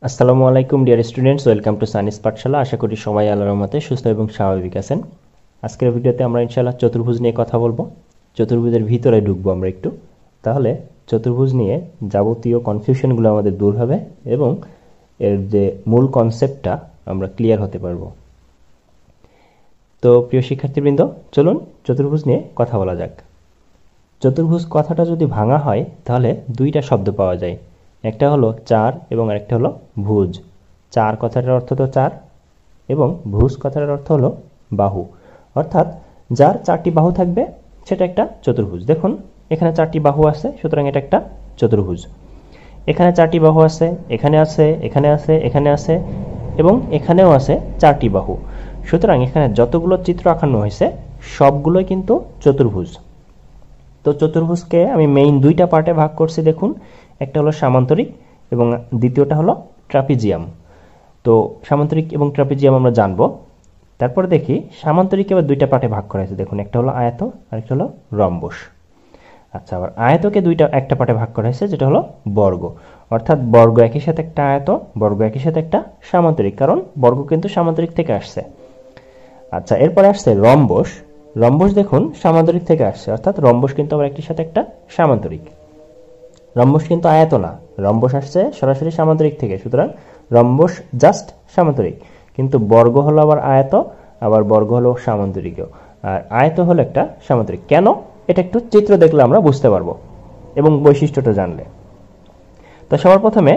আসসালামু আলাইকুম dear students, welcome to science পাঠশালা। আশা করি সবাই আল্লাহর রহমতে সুস্থ এবং স্বাভাবিক আছেন। আজকের ভিডিওতে আমরা ইনশাআল্লাহ চতুর্ভুজ নিয়ে কথা বলবো। চতুর্ভুজের ভিতরে ঢুকবো আমরা একটু, তাহলে চতুর্ভুজ নিয়ে যাবতীয় কনফিউশনগুলো আমাদের দূর হবে এবং এর যে মূল কনসেপ্টটা আমরা ক্লিয়ার হতে পারবো। তো প্রিয় শিক্ষার্থীবৃন্দ, চলুন চতুর্ভুজ নিয়ে কথা বলা যাক। চতুর্ভুজ কথাটা যদি ভাঙা হয় তাহলে দুইটা শব্দ পাওয়া যায়, একটা হলো চার এবং আরেকটা হলো ভুজ। চার কথাটার অর্থ তো চার এবং ভুজ কথাটার অর্থ হলো বাহু, অর্থাৎ যার চারটি বাহু থাকবে সেটা একটা চতুর্ভুজ। দেখুন এখানে চারটি বাহু আছে, সুতরাং এটা একটা চতুর্ভুজ। এখানে চারটি বাহু আছে, এখানে আছে, এখানে আছে, এখানে আছে এবং এখানেও আছে চারটি বাহু, সুতরাং এখানে যতগুলো চিত্র আঁকানো হয়েছে সবগুলোই কিন্তু চতুর্ভুজ। তো চতুর্ভুজকে আমি মেইন দুইটা পার্টে ভাগ করছি। দেখুন, একটা হলো সামান্তরিক এবং দ্বিতীয়টা হলো ট্রাপিজিয়াম। তো সামান্তরিক এবং ট্রাপিজিয়াম আমরা জানবো। তারপরে দেখি সামান্তরিক এবার দুইটা পার্টে ভাগ করা হয়েছে। দেখুন, একটা হলো আয়ত আর একটা হলো রম্বস। আচ্ছা, আবার আয়তকে একটা পার্টে ভাগ করা হয়েছে, যেটা হলো বর্গ, অর্থাৎ বর্গ একই সাথে একটা আয়ত, বর্গ একই সাথে একটা সামান্তরিক, কারণ বর্গ কিন্তু সামান্তরিক থেকে আসছে। আচ্ছা, এরপরে আসছে রম্বস। রম্বস দেখুন সামান্তরিক থেকে আসছে, অর্থাৎ রম্বস কিন্তু আবার একটির সাথে একটা সামান্তরিক। রম্বস কিন্তু আয়ত না, রম্বস আসছে সরাসরি সামান্তরিক থেকে, সুতরাং রম্বস জাস্ট সামান্তরিক। কিন্তু বর্গ হলো আবার আয়ত, আবার বর্গ হলো সামান্তরিকও, আর আয়ত হলো একটা সামান্তরিক। কেন? এটা একটু চিত্র দেখলে আমরা বুঝতে পারবো এবং বৈশিষ্ট্যটা জানলে। তো সবার প্রথমে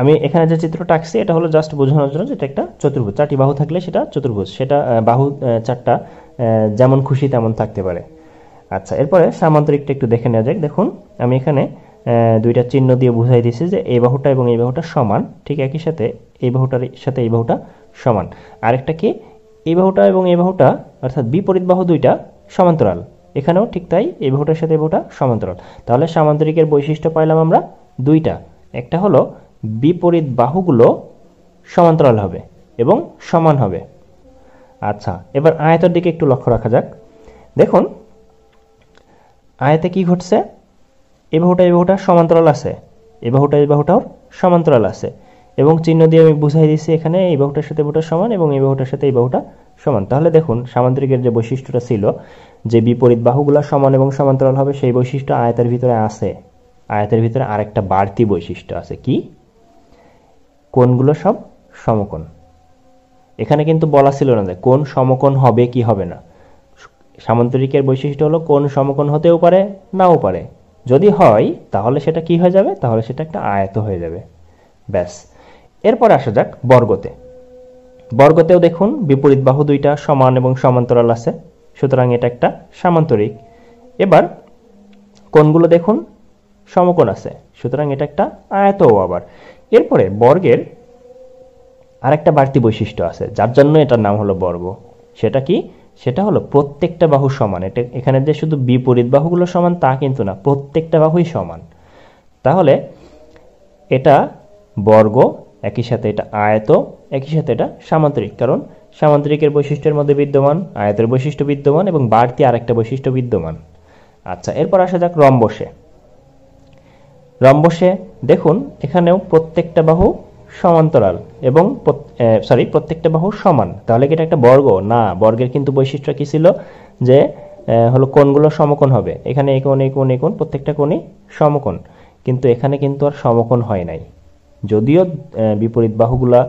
আমি এখানে যে চিত্রটা আঁকছি এটা হলো জাস্ট বোঝানোর জন্য, যেটা একটা চতুর্ভুজ। চারটি বাহু থাকলে সেটা চতুর্ভুজ, সেটা বাহু চারটা যেমন খুশি তেমন থাকতে পারে। আচ্ছা, এরপরে সামান্তরিকটা একটু দেখে নেওয়া যাক। দেখুন আমি এখানে দুইটা চিহ্ন দিয়ে বুঝাই দিয়েছি যে এই বাহুটা এবং এই বাহুটা সমান, ঠিক একই সাথে এই বাহুটার সাথে এই বাহুটা সমান। আরেকটা কি, এই বাহুটা এবং এই বাহুটা অর্থাৎ বিপরীত বাহু দুইটা সমান্তরাল, এখানেও ঠিক তাই, এই বাহুটার সাথে এই বাহুটা সমান্তরাল। তাহলে সামান্তরিকের বৈশিষ্ট্য পাইলাম আমরা দুইটা, একটা হলো বিপরীত বাহুগুলো সমান্তরাল হবে এবং সমান হবে। আচ্ছা, এবার আয়তের দিকে একটু লক্ষ্য রাখা যাক। দেখুন আয়তে কি ঘটছে, এই বাহুটা সমান্তরাল আছে, এই বাহুটাও সমান্তরাল আছে এবং চিহ্ন দিয়ে আমি বুঝাই দিচ্ছি এখানে এই বাহুটার সাথে বাহুটা সমান এবং এই বাহুটার সাথে এই বাহুটা সমান। তাহলে দেখুন সামান্তরিকের যে বৈশিষ্ট্যটা ছিল যে বিপরীত বাহুগুলো সমান এবং সমান্তরাল হবে, সেই বৈশিষ্ট্য আয়তের ভিতরে আছে। আয়তের ভিতরে আরেকটা বাড়তি বৈশিষ্ট্য আছে, কি? কোণগুলো সব সমকোণ। এখানে কিন্তু বলা ছিল না যে কোণ সমকোণ হবে কি হবে না। সামান্তরিকের বৈশিষ্ট্য হলো কোণ সমকোণ হতেও পারে, নাও পারে। যদি হয় তাহলে সেটা কি হয়ে যাবে, তাহলে সেটা একটা আয়ত হয়ে যাবে, ব্যাস। এরপরে আসা যাক বর্গতে। বর্গতেও দেখুন বিপরীত বাহু দুইটা সমান এবং সমান্তরাল আছে, সুতরাং এটা একটা সামান্তরিক। এবার কোণগুলো দেখুন সমকোণ আছে, সুতরাং এটা একটা আয়তও আবার। এরপরে বর্গের আরেকটা বাড়তি বৈশিষ্ট্য আছে, যার জন্য এটার নাম হলো বর্গ। সেটা কি? সেটা হলো প্রত্যেকটা বাহু সমান। এটা এখানে যে শুধু বিপরীত বাহুগুলো সমান তা কিন্তু না, প্রত্যেকটা বাহুই সমান। তাহলে এটা বর্গ, একই সাথে এটা আয়ত, একই সাথে এটা সামান্তরিক, কারণ সামান্তরিকের বৈশিষ্ট্যের মধ্যে বিদ্যমান আয়তের বৈশিষ্ট্য বিদ্যমান এবং বাড়তি আরেকটা বৈশিষ্ট্য বিদ্যমান। আচ্ছা, এরপর আসা যাক রম্বসে। রম্বসে দেখুন এখানেও প্রত্যেকটা বাহু সমান্তরাল এবং প্রত্যেকটা বাহু সমান। তাহলে কি এটা একটা বর্গ? না, বর্গের কিন্তু বৈশিষ্ট্য কি ছিল যে হলো কোণগুলো সমকোণ হবে। এখানে এই কোণ, এই কোণ, এই কোণ, প্রত্যেকটা কোণই সমকোণ, কিন্তু এখানে কিন্তু আর সমকোণ হয় নাই। যদিও বিপরীত বাহুগুলা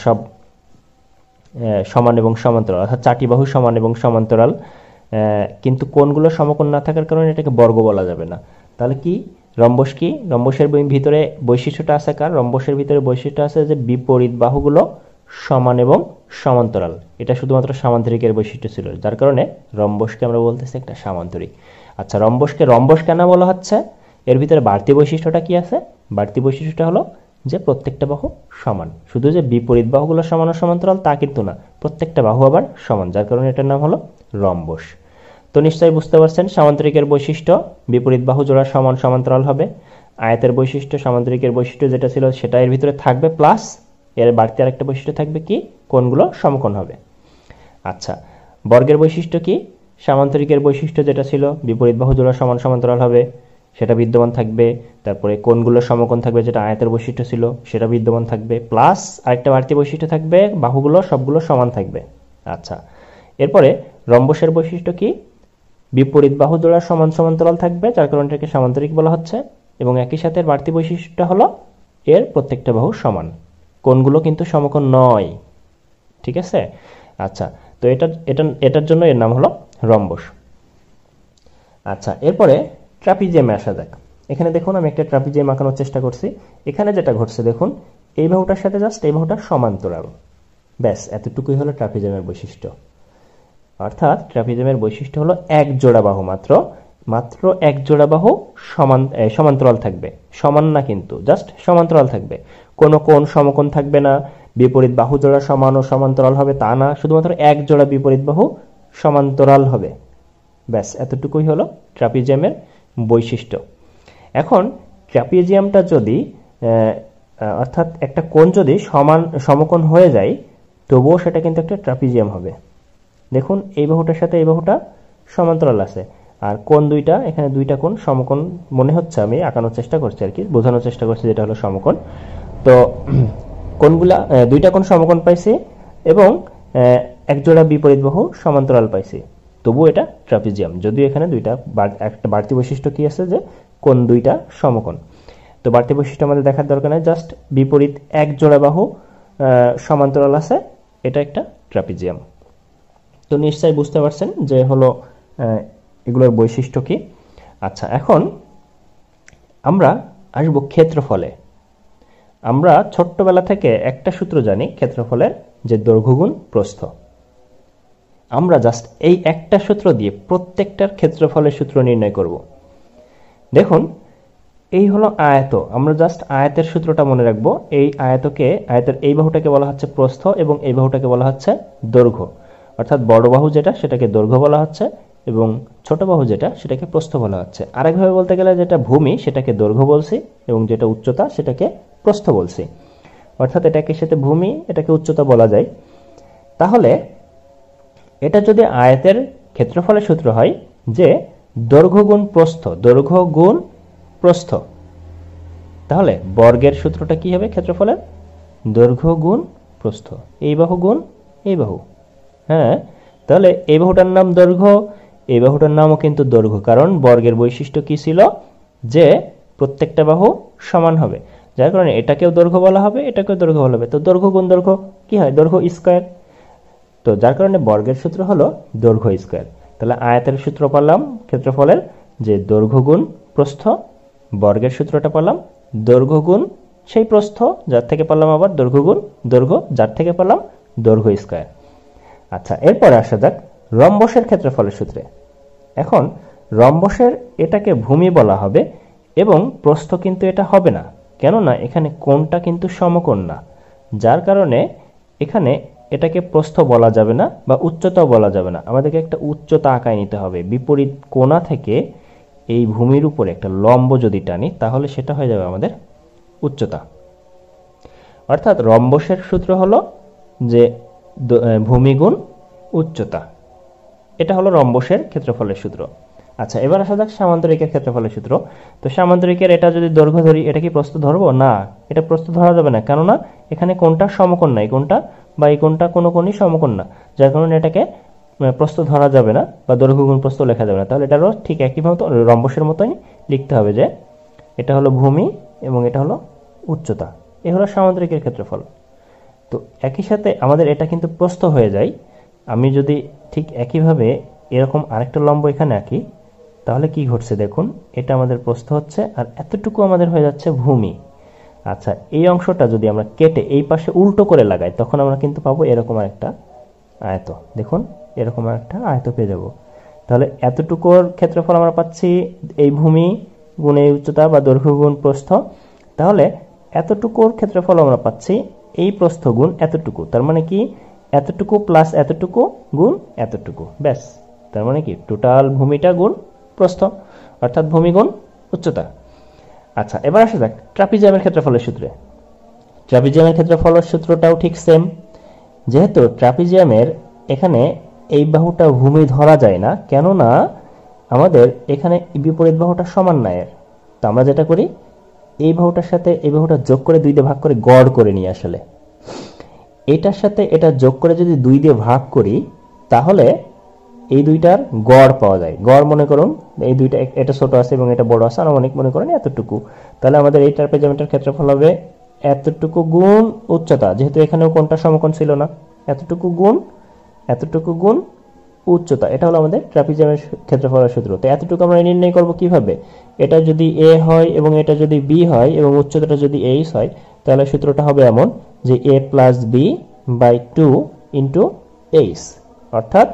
সব সমান এবং সমান্তরাল, অর্থাৎ চারটি বাহু সমান এবং সমান্তরাল, কিন্তু কোণগুলো সমকোণ না থাকার কারণে এটাকে বর্গ বলা যাবে না। তাহলে কি রম্বস? কি রম্বসের ভিতরে বৈশিষ্ট্যটা আছে কার? রম্বসের ভিতরে বৈশিষ্ট্য আছে যে বিপরীত বাহুগুলো সমান এবং সমান্তরাল। এটা শুধুমাত্র সামান্তরিকের বৈশিষ্ট্য ছিল, যার কারণে রম্বসকে আমরা বলতেছি একটা সামান্তরিক। আচ্ছা, রম্বসকে রম্বস কেন বলা হচ্ছে? এর ভিতরে বাড়তি বৈশিষ্ট্যটা কি আছে? বাড়তি বৈশিষ্ট্যটা হলো যে প্রত্যেকটা বাহু সমান। শুধু যে বিপরীত বাহুগুলো সমান ও সমান্তরাল তা কিন্তু না, প্রত্যেকটা বাহু আবার সমান, যার কারণে এটার নাম হলো রম্বস। তো নিশ্চয়ই বুঝতে পারছেন সামান্তরিকের বৈশিষ্ট্য বিপরীত বাহু জোড়া সমান সমান্তরাল হবে। আয়তের বৈশিষ্ট্য সামান্তরিকের বৈশিষ্ট্য যেটা ছিল সেটা এর ভিতরে থাকবে, প্লাস এর বাড়তি আরেকটা বৈশিষ্ট্য থাকবে, কি? কোণগুলো সমকোণ হবে। আচ্ছা, বর্গের বৈশিষ্ট্য কি? সামান্তরিকের বৈশিষ্ট্য যেটা ছিল বিপরীত বাহু জোড়া সমান সমান্তরাল হবে, সেটা বিদ্যমান থাকবে, তারপরে কোণগুলোর সমকোণ থাকবে যেটা আয়তের বৈশিষ্ট্য ছিল সেটা বিদ্যমান থাকবে, প্লাস আরেকটা বাড়তি বৈশিষ্ট্য থাকবে, বাহুগুলো সবগুলো সমান থাকবে। আচ্ছা, এরপরে রম্বসের বৈশিষ্ট্য কি? বিপরীত বাহু জোড়া সমান সমান্তরাল থাকবে, যার কারণে এটাকে সামান্তরিক বলা হচ্ছে। এবং একই সাথে বাড়তি বৈশিষ্ট্যটা হলো এর প্রত্যেকটা বাহু সমান, কোণগুলো কিন্তু সমকোণ নয়। ঠিক আছে? আচ্ছা, তো এটার জন্য এর নাম হলো রম্বস। আচ্ছা, এরপরে ট্রাপিজিয়ামে আসা যাক। এখানে দেখুন আমি একটা ট্রাপিজিয়াম আঁকানোর চেষ্টা করছি। এখানে যেটা ঘটছে দেখুন, এই বাহুটার সাথে জাস্ট এই বাহুটা সমান্তরাল, ব্যাস এতটুকুই হলো ট্রাপিজিয়ামের বৈশিষ্ট্য। অর্থাৎ ট্রাপিজিয়ামের বৈশিষ্ট্য হলো এক জোড়া বাহু, মাত্র এক জোড়া বাহু সমান্তরাল থাকবে, সমান না কিন্তু, জাস্ট সমান্তরাল থাকবে। কোনো কোণ সমকোণ থাকবে না, বিপরীত বাহু জোড়া সমান ও সমান্তরাল হবে তা না, শুধুমাত্র এক জোড়া বিপরীত বাহু সমান্তরাল হবে, ব্যাস এতটুকুই হলো ট্রাপিজিয়ামের বৈশিষ্ট্য। এখন ট্রাপিজিয়ামটা যদি অর্থাৎ একটা কোণ যদি সমকোণ হয়ে যায়, তবুও সেটা কিন্তু একটা ট্রাপিজিয়াম হবে। দেখুন এই বাহুটার সাথে এই বাহুটা সমান্তরাল আছে, আর কোণ দুইটা, এখানে দুইটা কোণ সমকোণ মনে হচ্ছে, আমি আঁকানোর চেষ্টা করছি আর কি, বোঝানোর চেষ্টা করছি যেটা হলো সমকোণ। তো কোণগুলা দুইটা কোণ সমকোণ পাইছি এবং একজোড়া বিপরীত বাহু সমান্তরাল পাইছি, তবু এটা ট্রাপিজিয়াম। যদিও এখানে একটা বাড়তি বৈশিষ্ট্য কি আছে, যে কোণ দুইটা সমকোণ। তো বাড়তি বৈশিষ্ট্য আমাদের দেখার দরকার নাই, জাস্ট বিপরীত এক জোড়া বাহু সমান্তরাল আছে, এটা একটা ট্রাপিজিয়াম। তো নিশ্চয়ই বুঝতে পারছেন যে হলো এগুলোর বৈশিষ্ট্য কি। আচ্ছা, এখন আমরা আসবো ক্ষেত্রফলে। আমরা ছোট্টবেলা থেকে একটা সূত্র জানি ক্ষেত্রফলের, যে দৈর্ঘ্য গুণ প্রস্থ। আমরা জাস্ট এই একটা সূত্র দিয়ে প্রত্যেকটার ক্ষেত্রফলের সূত্র নির্ণয় করব। দেখুন এই হলো আয়ত, আমরা জাস্ট আয়তের সূত্রটা মনে রাখবো। এই আয়তের এই বাহুটাকে বলা হচ্ছে প্রস্থ এবং এই বাহুটাকে বলা হচ্ছে দৈর্ঘ্য। অর্থাৎ বড় বাহু যেটা সেটাকে দৈর্ঘ্য বলা হচ্ছে এবং ছোট বাহু যেটা সেটাকে প্রস্থ বলা হচ্ছে। আরেকভাবে বলতে গেলে যেটা ভূমি সেটাকে দৈর্ঘ্য বলছি এবং যেটা উচ্চতা সেটাকে প্রস্থ বলছি। অর্থাৎ এটাকে সাথে ভূমি, এটাকে উচ্চতা বলা যায়। তাহলে এটা যদি আয়তের ক্ষেত্রফলের সূত্র হয় যে দৈর্ঘ্য গুণ প্রস্থ, তাহলে বর্গের সূত্রটা কি হবে ক্ষেত্রফলের? দৈর্ঘ্য গুণ প্রস্থ, এই বাহু গুণ এই বাহু। হ্যাঁ, তাহলে এই বাহুটার নাম দৈর্ঘ্য, এই বাহুটার নামও কিন্তু দৈর্ঘ্য, কারণ বর্গের বৈশিষ্ট্য কি ছিল, যে প্রত্যেকটা বাহু সমান হবে, যার কারণে এটাকেও দৈর্ঘ্য বলা হবে, এটাকেও দৈর্ঘ্য বলা হবে। তো দৈর্ঘ্য গুণ দৈর্ঘ্য কি হয়? দৈর্ঘ্য স্কয়ার। তো যার কারণে বর্গের সূত্র হলো দৈর্ঘ্য স্কয়ার। তাহলে আয়তের সূত্র পারলাম ক্ষেত্রফলের, যে দৈর্ঘ্য গুণ প্রস্থ, বর্গের সূত্রটা পারলাম দৈর্ঘ্য গুণ সেই প্রস্থ, যার থেকে পারলাম আবার দৈর্ঘ্য গুণ দৈর্ঘ্য, যার থেকে পারলাম দৈর্ঘ্য স্কয়ার। আচ্ছা, এরপরে আসা যাক রম্বসের ক্ষেত্রফলের সূত্রে। এখন রম্বসের এটাকে ভূমি বলা হবে এবং প্রস্থ কিন্তু এটা হবে না, কেননা এখানে কোণটা কিন্তু সমকোণ না, যার কারণে এখানে এটাকে প্রস্থ বলা যাবে না বা উচ্চতাও বলা যাবে না। আমাদেরকে একটা উচ্চতা আঁকায় নিতে হবে। বিপরীত কোণা থেকে এই ভূমির উপরে একটা লম্ব যদি টানি, তাহলে সেটা হয়ে যাবে আমাদের উচ্চতা। অর্থাৎ রম্বসের সূত্র হলো যে ভূমি গুণ উচ্চতা, এটা হলো রম্বসের ক্ষেত্রফলের সূত্র। আচ্ছা, এবার আসা যাক সামান্তরিকের ক্ষেত্রফলের সূত্র। তো সামান্তরিকের এটা যদি দৈর্ঘ্য ধরি, এটা কি প্রস্থ ধরবো? না, এটা প্রস্থ ধরা যাবে না, কেননা এখানে কোণটা সমকোণ না, এই কোণটা বা এই কোণটা কোনো কোণই সমকোণ না, যার কারণে এটাকে প্রস্থ ধরা যাবে না বা দৈর্ঘ্য গুণ প্রস্থ লেখা যাবে না। তাহলে এটারও ঠিক একইভাবে রম্বসের মতোই লিখতে হবে, যে এটা হলো ভূমি এবং এটা হলো উচ্চতা, এ হলো সামান্তরিকের ক্ষেত্রফল। তো একই সাথে আমাদের এটা কিন্তু প্রস্থ হয়ে যায়। আমি যদি ঠিক একইভাবে এরকম আরেকটা লম্ব এখানে আঁকি, তাহলে কি ঘটছে দেখুন, এটা আমাদের প্রস্থ হচ্ছে আর এতটুকু আমাদের হয়ে যাচ্ছে ভূমি। আচ্ছা, এই অংশটা যদি আমরা কেটে এই পাশে উল্টো করে লাগাই, তখন আমরা কিন্তু পাবো এরকম একটা আয়ত। দেখুন এরকম একটা আয়ত পেয়ে যাব। তাহলে এতটুকুর ক্ষেত্রফল আমরা পাচ্ছি এই ভূমি গুণ এই উচ্চতা বা দৈর্ঘ্য গুণ প্রস্থ। তাহলে এতটুকুর ক্ষেত্রফল আমরা পাচ্ছি এই প্রস্থ গুণ এতটুকু, তার মানে কি এতটুকু প্লাস এতটুকু গুণ এতটুকু, ব্যাস। তার মানে কি টোটাল ভূমিটা গুণ প্রস্থ, অর্থাৎ ভূমি গুণ উচ্চতা। আচ্ছা, এবার আসা যাক ট্রাপিজিয়ামের ক্ষেত্রফলের সূত্রে। ট্রাপিজিয়ামের ক্ষেত্রফলের সূত্রটাও ঠিক সেম। যেহেতু ট্রাপিজিয়ামের এখানে এই বাহুটা ভূমি ধরা যায় না, কেননা আমাদের এখানে বিপরীত বাহুটা সমান না এর, তো আমরা যেটা করি, এই বাহুটার সাথে এই বাহুটা যোগ করে 2 দিয়ে ভাগ করে গড় করে নিই। আসলে এটার সাথে এটা যোগ করে যদি 2 দিয়ে ভাগ করি, তাহলে এই দুইটার গড় পাওয়া যায়। গড় মনে করুন এই দুইটা, এটা ছোট আছে এবং এটা বড় আছে, আনুমানিক মনে করেন এতটুকু। তাহলে আমাদের এই ট্রাপিজয়মের ক্ষেত্রফল হবে এতটুকু গুণ উচ্চতা, যেহেতু এখানেও কোণটা সমকোণ ছিল না, এতটুকু গুণ উচ্চতা। এটা হলো আমাদের ট্রাপিজয়মের ক্ষেত্রফলের সূত্র। তো এতটুকু আমরা নির্ণয় করব কিভাবে? এটা যদি a হয় এবং এটা যদি b হয় এবং উচ্চতাটা যদি h হয়, তাহলে সূত্রটা হবে এমন যে a + b / 2 * h, অর্থাৎ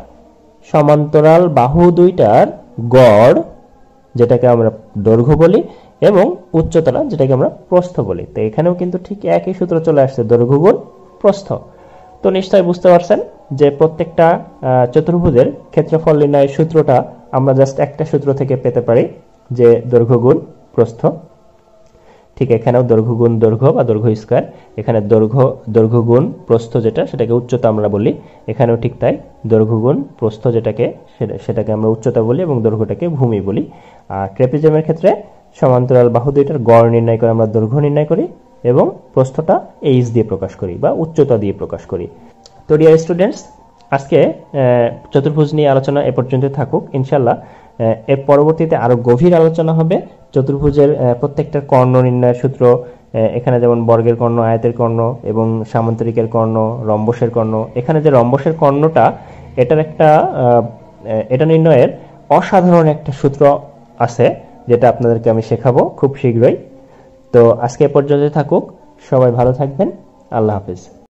সমান্তরাল বাহু দুইটার গড়, যেটাকে আমরা দৈর্ঘ্য বলি, এবং উচ্চতাটা, যেটাকে আমরা প্রস্থ বলি। তো এখানেও কিন্তু ঠিক একই সূত্র চলে আসছে, দৈর্ঘ্য গুণ প্রস্থ। তো নিশ্চয়ই বুঝতে পারছেন যে প্রত্যেকটা চতুর্ভুজের ক্ষেত্রফল নির্ণয়ের সূত্রটা আমরা জাস্ট একটা সূত্র থেকে পেতে পারি, যে দৈর্ঘ্য গুণ প্রস্থ। ঠিক এখানেও দৈর্ঘ্য গুণ দৈর্ঘ্য বা দৈর্ঘ্য স্কয়ার, এখানে দৈর্ঘ্য গুণ প্রস্থ, যেটা সেটাকে উচ্চতা আমরা বলি। এখানেও ঠিক তাই, দৈর্ঘ্য গুণ প্রস্থ সেটাকে আমরা উচ্চতা বলি এবং দৈর্ঘ্যটাকে ভূমি বলি। আর ট্রাপিজয়মের ক্ষেত্রে সমান্তরাল বাহু দুইটার গড় নির্ণয় করে আমরা দৈর্ঘ্য নির্ণয় করি এবং প্রস্থটা h দিয়ে প্রকাশ করি বা উচ্চতা দিয়ে প্রকাশ করি। তো ডিয়ার স্টুডেন্টস, আজকে চতুর্ভুজ নিয়ে আলোচনা এ পর্যন্ত থাকুক। ইনশাআল্লাহ এর পরবর্তীতে আরো গভীর আলোচনা হবে চতুর্ভুজের প্রত্যেকটা কর্ণ নির্ণয়ের সূত্র। এখানে যেমন বর্গের কর্ণ, আয়তের কর্ণ এবং সামান্তরিকের কর্ণ, রম্বসের কর্ণ। এখানে যে রম্বসের কর্ণটা, এটা নির্ণয়ের অসাধারণ একটা সূত্র আছে, যেটা আপনাদেরকে আমি শেখাবো খুব শীঘ্রই। তো আজকে এ পর্যন্ত থাকুক, সবাই ভালো থাকবেন, আল্লাহ হাফেজ।